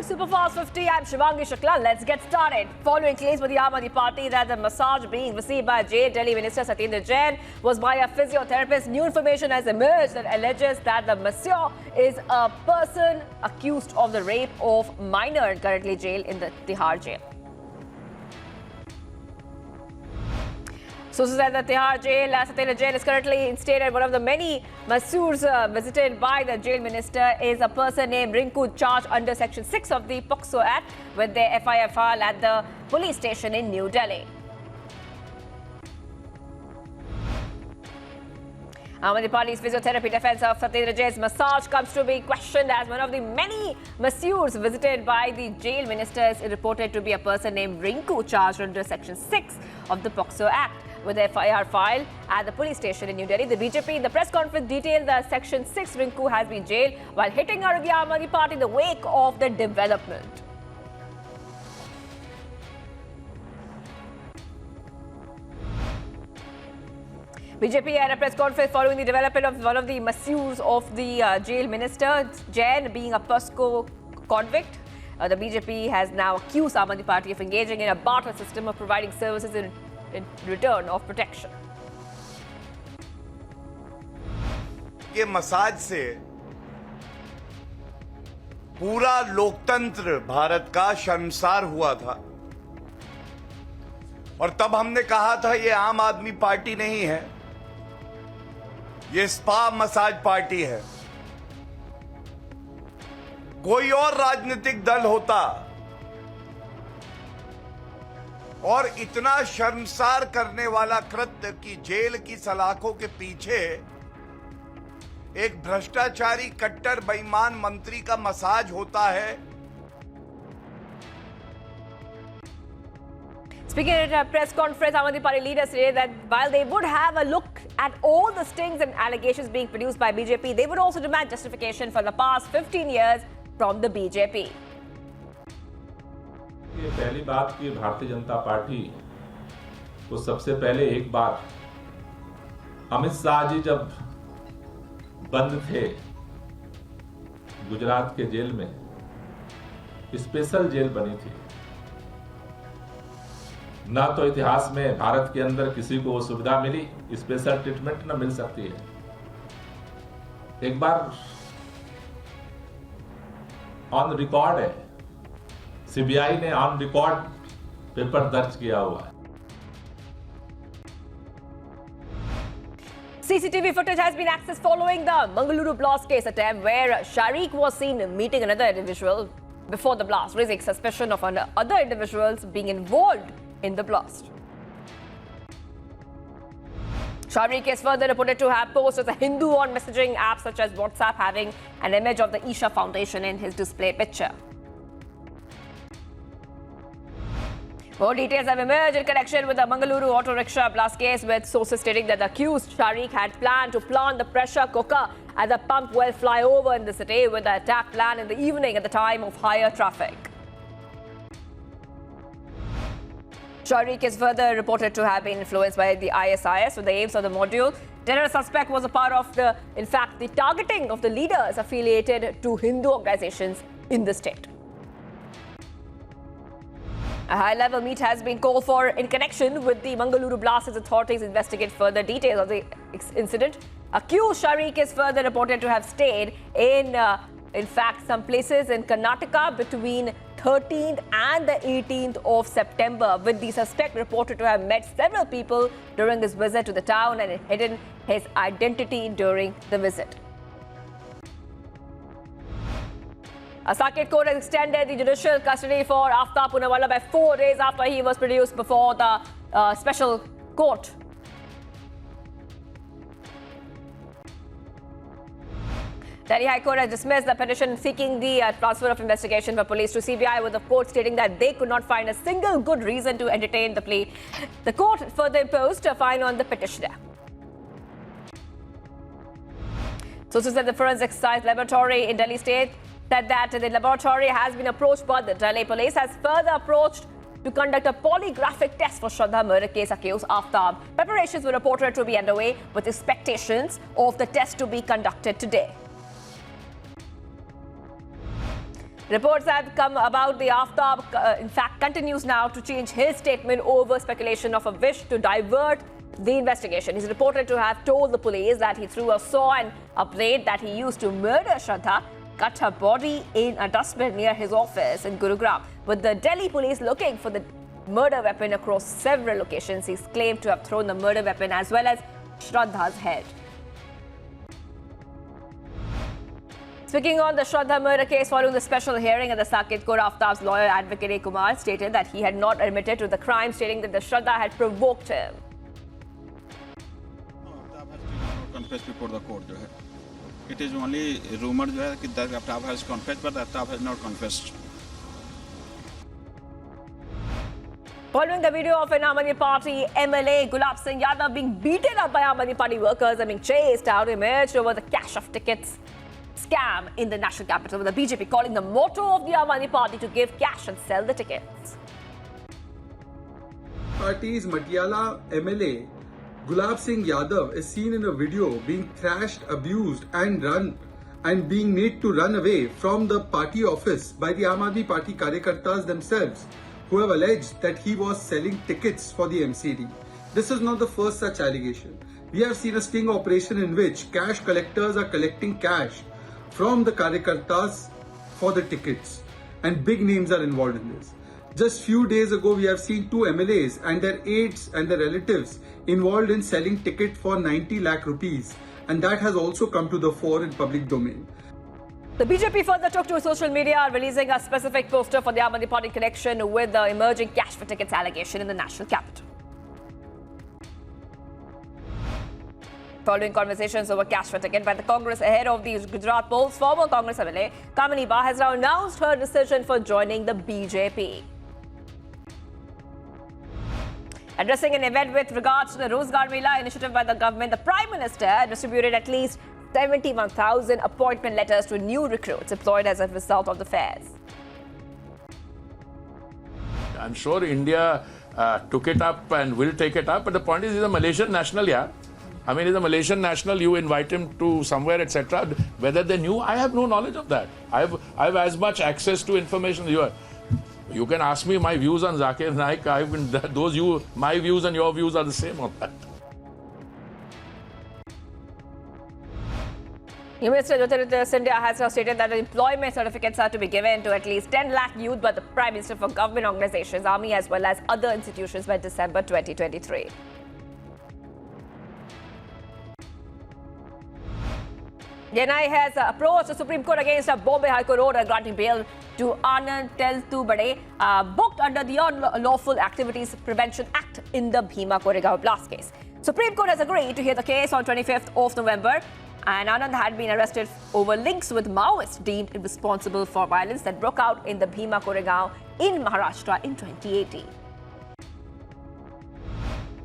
Superfast 50. I'm Shivangi Shukla. Let's get started. Following claims by the Aam Aadmi Party that the massage being received by Delhi Minister Satyendar Jain was by a physiotherapist, new information has emerged that alleges that the Masseur is a person accused of the rape of minor and currently jailed in the Tihar jail. Sources said that Tihar jail, Satyendar Jain is currently instated. One of the many masseurs visited by the jail minister is a person named Rinku, charged under Section 6 of the POCSO Act with their FIR filed at the police station in New Delhi. Aam Aadmi Party's physiotherapy defense of Satyendar Jain's massage comes to be questioned as one of the many masseurs visited by the jail minister is reported to be a person named Rinku, charged under Section 6 of the POCSO Act with the FIR file at the police station in New Delhi. The BJP in the press conference detailed that Section 6 Rinku has been jailed while hitting out of the Aam Aadmi Party in the wake of the development. BJP had a press conference following the development of one of the masseurs of the jail minister, Jain, being a POCSO convict. The BJP has now accused Aam Aadmi Party of engaging in a barter system of providing services in return of protection. ये massage से पूरा लोकतंत्र भारत का शर्मसार हुआ था और तब हमने कहा था ये आम आदमी पार्टी नहीं है, ये स्पा मसाज पार्टी है। कोई और राजनीतिक दल होता और इतना शर्मसार करने वाला कृत्य कि जेल की सलाखों के पीछे एक भ्रष्टाचारी कट्टर बेईमान मंत्री का मसाज होता है। Speaking at a press conference, Aam Aadmi Party leaders said that while they would have a look at all the stings and allegations being produced by BJP, they would also demand justification for the past 15 years from the BJP. ये पहली बात कि Bharatiya Janata party को सबसे पहले एक बात, अमित शाह जी जब बंद थे गुजरात के जेल में, स्पेशल जेल बनी थी। ना तो इतिहास में भारत के अंदर किसी को वो सुविधा मिली, स्पेशल ट्रीटमेंट ना मिल सकती है। एक बार ऑन रिकॉर्ड है, सीबीआई ने ऑन रिकॉर्ड पेपर दर्ज किया हुआ है। CCTV footage has been accessed following the Mangaluru blast case attempt where Sharik was seen meeting another individual before the blast, raising suspicion of other individuals being involved in the blast. Sharik is further reported to have posted a Hindu on messaging apps such as WhatsApp, having an image of the Isha Foundation in his display picture. More details have emerged in connection with the Mangaluru auto rickshaw blast case, with sources stating that the accused Sharik had planned to plant the pressure cooker at the pump well flyover in the city, with the attack planned in the evening at the time of higher traffic. Sharik is further reported to have been influenced by the ISIS with the aims of the module. Terror suspect was a part of the targeting of the leaders affiliated to Hindu organizations in the state. A high-level meet has been called for in connection with the Mangaluru blast as authorities investigate further details of the incident. Accused Sharik is further reported to have stayed in fact, some places in Karnataka between 13th and the 18th of September, with the suspect reported to have met several people during his visit to the town and hidden his identity during the visit. A circuit court has extended the judicial custody for Aaftab by 4 days after he was produced before the special court. Delhi High Court has dismissed the petition seeking the transfer of investigation for police to CBI, with the court stating that they could not find a single good reason to entertain the plea. The court further imposed a fine on the petitioner. Sources at the Forensic Science Laboratory in Delhi state said that the laboratory has been approached by the Delhi police, has further approached to conduct a polygraphic test for Shraddha murder case accused Aaftab. Preparations were reported to be underway, with expectations of the test to be conducted today. Reports have come about the Aaftab, in fact, continues now to change his statement over speculation of a wish to divert the investigation. He's reported to have told the police that he threw a saw and a blade that he used to murder Shraddha, cut her body in a dustbin near his office in Gurugram. With the Delhi police looking for the murder weapon across several locations, he's claimed to have thrown the murder weapon as well as Shraddha's head. Speaking on the Shraddha murder case, following the special hearing at the Saket Court, Aaftab's lawyer advocate A. Kumar stated that he had not admitted to the crime, stating that the Shraddha had provoked him. Aaftab has not confessed before the court. It is only rumor that Aaftab has confessed, but Aaftab has not confessed. Following the video of an Aam Aadmi Party MLA Gulab Singh Yadav being beaten up by Aam Aadmi Party workers and being chased out, emerged over the cash of tickets scam in the national capital, with the BJP calling the motto of the Aam Aadmi Party to give cash and sell the tickets. Party's Matiala MLA Gulab Singh Yadav is seen in a video being thrashed, abused and being made to run away from the party office by the Aam Aadmi Party Karyakartas themselves, who have alleged that he was selling tickets for the MCD. This is not the first such allegation. We have seen a sting operation in which cash collectors are collecting cash from the Karyakartas for the tickets, and big names are involved in this. Just few days ago, we have seen 2 MLAs and their aides and their relatives involved in selling ticket for 90 lakh rupees, and that has also come to the fore in public domain. The BJP further took to social media, releasing a specific poster for the Aam Aadmi Party connection with the emerging cash for tickets allegation in the national capital. Following conversations over cash for ticket by the Congress ahead of the Gujarat polls, former Congress MLA Kamini Ba has now announced her decision for joining the BJP. Addressing an event with regards to the Rozgar Mela initiative by the government, the Prime Minister distributed at least 71,000 appointment letters to new recruits employed as a result of the fairs. I'm sure India took it up and will take it up, but the point is he's a Malaysian national, yeah. I mean, he's a Malaysian national, you invite him to somewhere, etc. Whether they knew, I have no knowledge of that. I have as much access to information as you are. You can ask me my views on Zakir Naik. My views and your views are the same on that. New Minister Jyotirudya Scindia has now stated that employment certificates are to be given to at least 10 lakh youth by the Prime Minister for government organizations, army as well as other institutions by December 2023. The NI has approached the Supreme Court against a Bombay High Court order granting bail to Anand Teltubade, booked under the Unlawful Activities Prevention Act in the Bhima Koregaon blast case. Supreme Court has agreed to hear the case on 25th of November, and Anand had been arrested over links with Maoists deemed responsible for violence that broke out in the Bhima Koregaon in Maharashtra in 2018.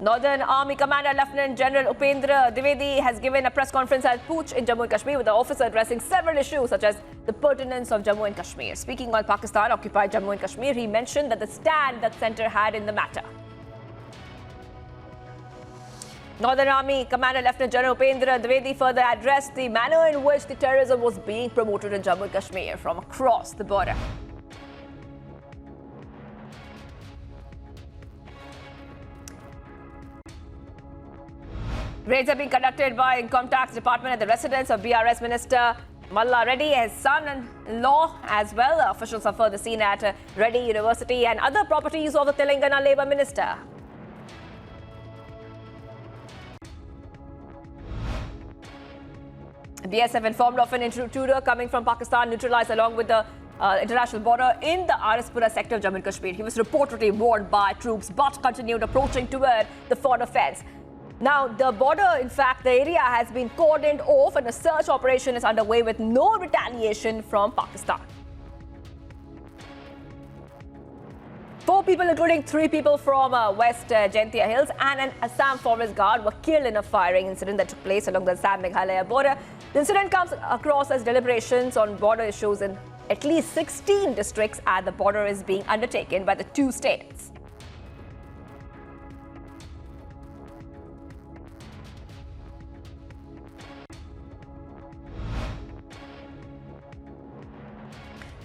Northern Army Commander Lieutenant General Upendra Dwivedi has given a press conference at Pooch in Jammu and Kashmir, with the officer addressing several issues such as the pertinence of Jammu and Kashmir. Speaking on Pakistan-occupied Jammu and Kashmir, he mentioned that the stand that centre had in the matter. Northern Army Commander Lieutenant General Upendra Dwivedi further addressed the manner in which the terrorism was being promoted in Jammu and Kashmir from across the border. Raids have been conducted by Income Tax Department at the residence of BRS Minister Malla Reddy, his son-in-law as well. Officials are further seen at Reddy University and other properties of the Telangana Labour Minister. BSF informed of an intruder coming from Pakistan neutralized along with the international border in the Arispura sector of Jammu and Kashmir. He was reportedly warned by troops but continued approaching toward the border fence. Now, the border, in fact, the area has been cordoned off and a search operation is underway with no retaliation from Pakistan. 4 people, including 3 people from West Jaintia Hills and an Assam forest guard, were killed in a firing incident that took place along the Assam-Meghalaya border. The incident comes across as deliberations on border issues in at least 16 districts as the border is being undertaken by the 2 states.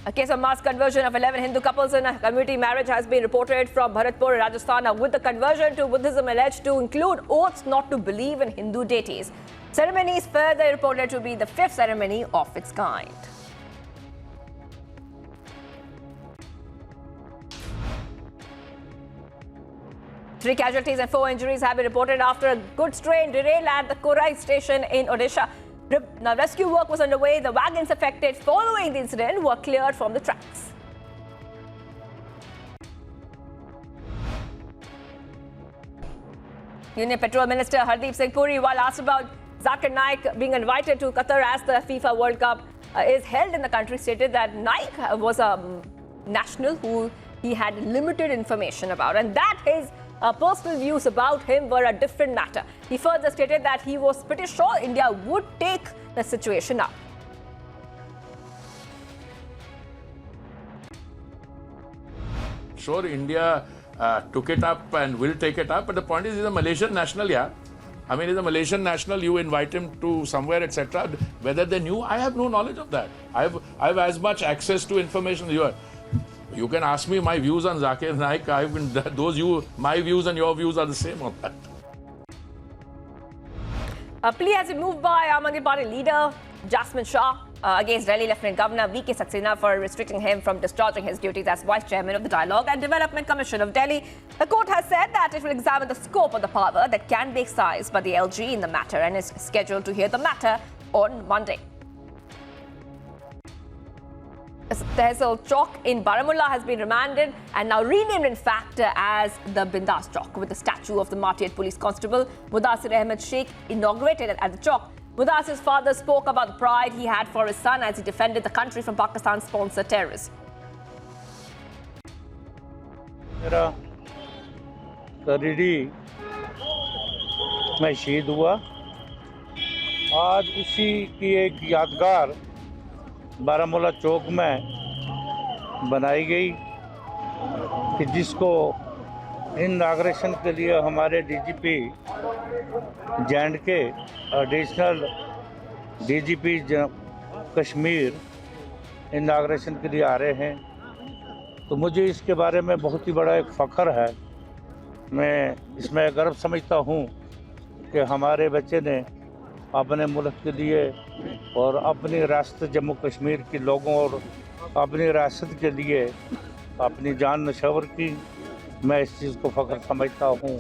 A case of mass conversion of 11 Hindu couples in a community marriage has been reported from Bharatpur, Rajasthan, with the conversion to Buddhism alleged to include oaths not to believe in Hindu deities. Ceremony is further reported to be the 5th ceremony of its kind. Three casualties and 4 injuries have been reported after a goods train derailed at the KORAI station in Odisha. Now, rescue work was underway. The wagons affected following the incident were cleared from the tracks. Union Petrol Minister Hardeep Singh Puri, while asked about Zakir Naik being invited to Qatar as the FIFA World Cup is held in the country, stated that Naik was a national who he had limited information about, and that his personal views about him were a different matter. He further stated that he was pretty sure India would take the situation up. Sure, India took it up and will take it up, but the point is he's a Malaysian national, yeah. I mean, he's a Malaysian national, you invite him to somewhere, etc. Whether they knew, I have no knowledge of that. I have as much access to information as you are. You can ask me my views on Zakir Naik. My views and your views are the same on that. A plea has been moved by Aam Aadmi Party leader Jasmine Shah against Delhi Lieutenant Governor V.K. Saxena for restricting him from discharging his duties as Vice Chairman of the Dialogue and Development Commission of Delhi. The court has said that it will examine the scope of the power that can be exercised by the LG in the matter and is scheduled to hear the matter on Monday. Tehsil Chowk in Baramulla has been remanded and now renamed in fact as the Bindas Chowk, with the statue of the martyred police constable Mudassir Ahmed Sheikh inaugurated at the Chowk. Mudassir's father spoke about the pride he had for his son as he defended the country from Pakistan-sponsored terrorism. मेरा करीडी में शहीद हुआ। आज उसी की एक यादगार बारामूला चौक में बनाई गई कि जिसको इनॉग्रेशन के लिए हमारे डीजीपी जैन के एडिशनल डीजीपी कश्मीर इनॉग्रेशन के लिए आ रहे हैं। तो मुझे इसके बारे में बहुत ही बड़ा एक फ़ख्र है। मैं इसमें गर्व समझता हूँ कि हमारे बच्चे ने अपने मुल्क के लिए और अपनी रियासत जम्मू कश्मीर के लोगों और अपनी रियासत के लिए अपनी जान नशवर की। मैं इस चीज़ को फ़ख्र समझता हूँ।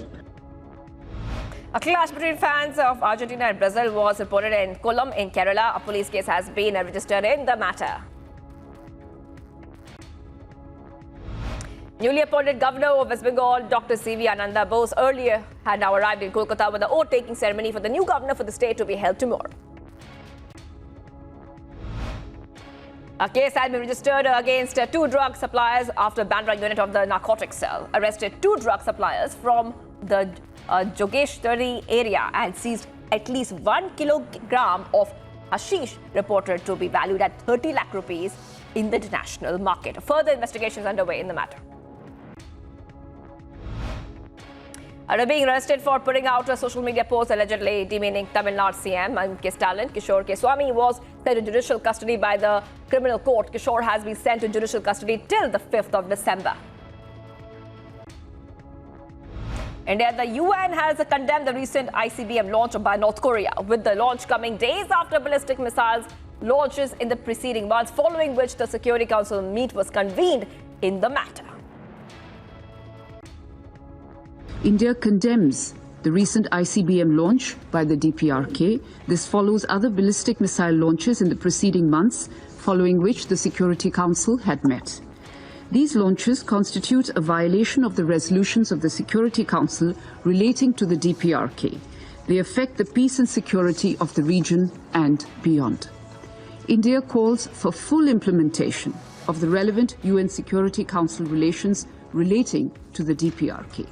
A clash between fans of Argentina and Brazil was reported in Kollam in Kerala. A police case has been registered in the matter. Newly appointed Governor of West Bengal, Dr. C.V. Ananda Bose, earlier had now arrived in Kolkata with the oath-taking ceremony for the new governor for the state to be held tomorrow. A case has been registered against 2 drug suppliers after Bandra unit of the narcotics cell arrested 2 drug suppliers from the Jogeshwari area and seized at least 1 kilogram of hashish reported to be valued at 30 lakh rupees in the international market. Further investigations underway in the matter. Are being arrested for putting out a social media post allegedly demeaning Tamil Nadu CM M.K. Stalin. Kishore K. SWAMY was sent to judicial custody by the criminal court. Kishore has been sent to judicial custody till the 5th of December. India, the UN has condemned the recent ICBM launch by North Korea, with the launch coming days after ballistic missiles launches in the preceding months, following which the Security Council meet was convened in the matter. India condemns the recent ICBM launch by the DPRK. This follows other ballistic missile launches in the preceding months, following which the Security Council had met. These launches constitute a violation of the resolutions of the Security Council relating to the DPRK. They affect the peace and security of the region and beyond. India calls for full implementation of the relevant UN Security Council relations relating to the DPRK.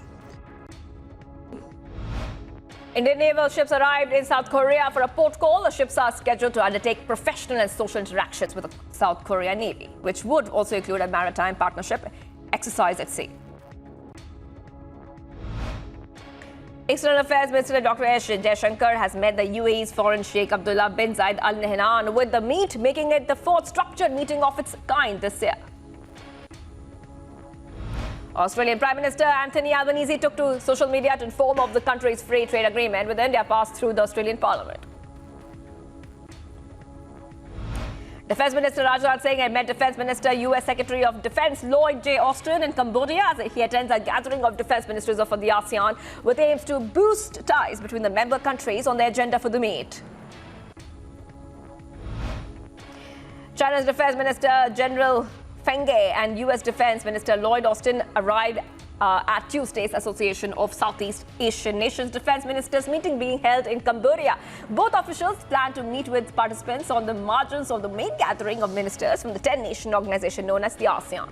Indian naval ships arrived in South Korea for a port call. The ships are scheduled to undertake professional and social interactions with the South Korean Navy, which would also include a maritime partnership exercise at sea. External Affairs Minister Dr. S. Jaishankar has met the UAE's foreign Sheikh Abdullah bin Zayed Al Nahyan, with the meet making it the fourth structured meeting of its kind this year. Australian Prime Minister Anthony Albanese took to social media to inform of the country's free trade agreement with India passed through the Australian Parliament. Defense Minister Rajnath Singh had met Defense Minister US Secretary of Defense Lloyd J. Austin in Cambodia as he attends a gathering of defense ministers of the ASEAN with aims to boost ties between the member countries on the agenda for the meet. China's Defense Minister General Feng Ge and US Defense Minister Lloyd Austin arrived at Tuesday's Association of Southeast Asian Nations Defense Ministers meeting being held in Cambodia. Both officials plan to meet with participants on the margins of the main gathering of ministers from the 10-nation organization known as the ASEAN.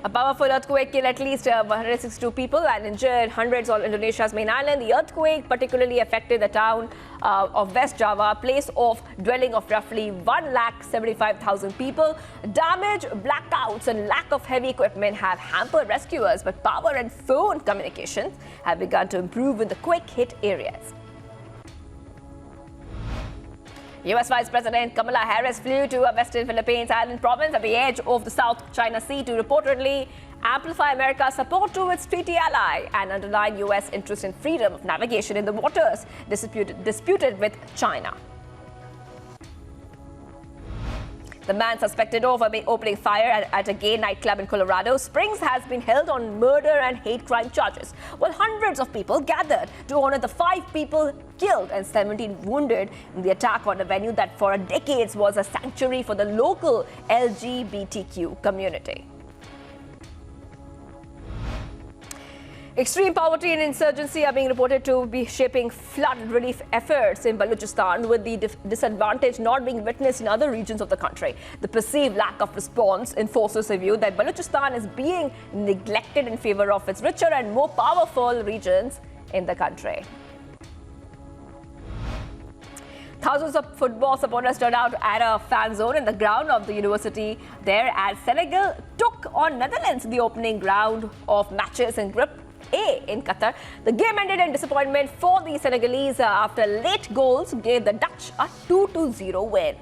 A powerful earthquake killed at least 162 people and injured hundreds on Indonesia's main island. The earthquake particularly affected the town of West Java, a place of dwelling of roughly 175,000 people. Damage, blackouts and lack of heavy equipment have hampered rescuers, but power and phone communications have begun to improve in the quake-hit areas. US Vice President Kamala Harris flew to a western Philippines island province at the edge of the South China Sea to reportedly amplify America's support to its treaty ally and underline US interest in freedom of navigation in the waters disputed with China. The man suspected of opening fire at a gay nightclub in Colorado Springs has been held on murder and hate crime charges, while hundreds of people gathered to honor the 5 people killed and 17 wounded in the attack on a venue that for decades was a sanctuary for the local LGBTQ community. Extreme poverty and insurgency are being reported to be shaping flood relief efforts in Balochistan, with the disadvantage not being witnessed in other regions of the country. The perceived lack of response enforces a view that Balochistan is being neglected in favor of its richer and more powerful regions in the country. Thousands of football supporters turned out at a fan zone in the ground of the university there as Senegal took on Netherlands in the opening round of matches in Group A in Qatar. The game ended in disappointment for the Senegalese after late goals gave the Dutch a 2-0 win.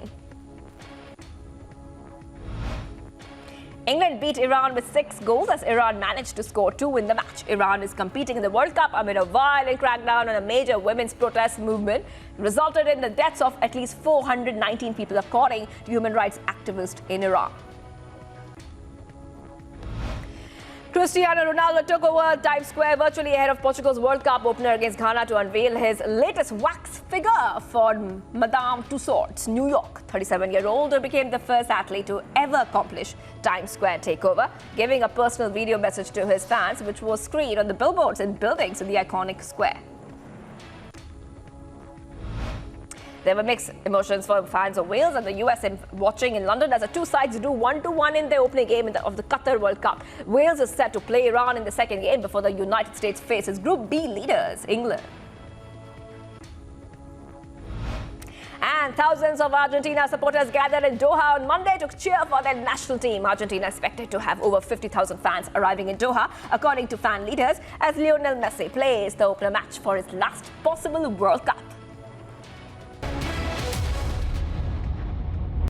England beat Iran with 6 goals as Iran managed to score 2 in the match. Iran is competing in the World Cup amid a violent crackdown on a major women's protest movement, resulted in the deaths of at least 419 people, according to human rights activists in Iran. Cristiano Ronaldo took over Times Square virtually ahead of Portugal's World Cup opener against Ghana to unveil his latest wax figure for Madame Tussauds, New York. 37-year-old became the first athlete to ever accomplish Times Square takeover, giving a personal video message to his fans, which was screened on the billboards and buildings in the iconic square. There were mixed emotions for fans of Wales and the US in watching in London as the two sides drew 1-1 in their opening game of the Qatar World Cup. Wales is set to play Iran in the second game before the United States faces Group B leaders, England. And thousands of Argentina supporters gathered in Doha on Monday to cheer for their national team. Argentina expected to have over 50,000 fans arriving in Doha, according to fan leaders, as Lionel Messi plays the opener match for his last possible World Cup.